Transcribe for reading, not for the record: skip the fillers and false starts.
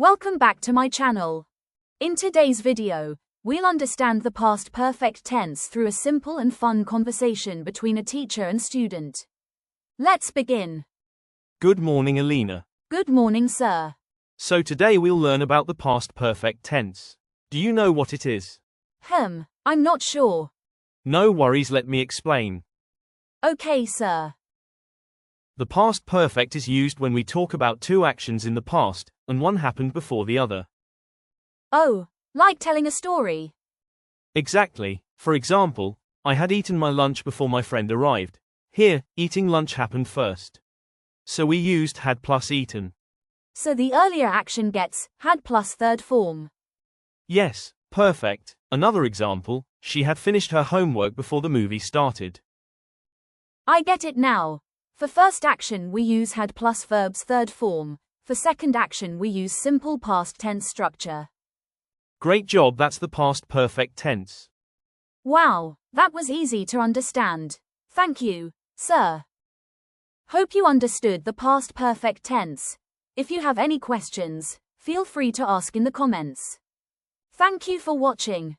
Welcome back to my channel. In today's video, we'll understand the past perfect tense through a simple and fun conversation between a teacher and student. Let's begin. Good morning, Alina. Good morning, sir. So today we'll learn about the past perfect tense. Do you know what it is? I'm not sure. No worries, let me explain. Okay, sir. The past perfect is used when we talk about two actions in the past, and one happened before the other. Oh, like telling a story. Exactly. For example, I had eaten my lunch before my friend arrived. Here, eating lunch happened first. So we used had plus eaten. So the earlier action gets had plus third form. Yes, perfect. Another example, she had finished her homework before the movie started. I get it now. For first action we use had plus verb's third form. For second action we use simple past tense structure. Great job, that's the past perfect tense. Wow, that was easy to understand. Thank you, sir. Hope you understood the past perfect tense. If you have any questions, feel free to ask in the comments. Thank you for watching.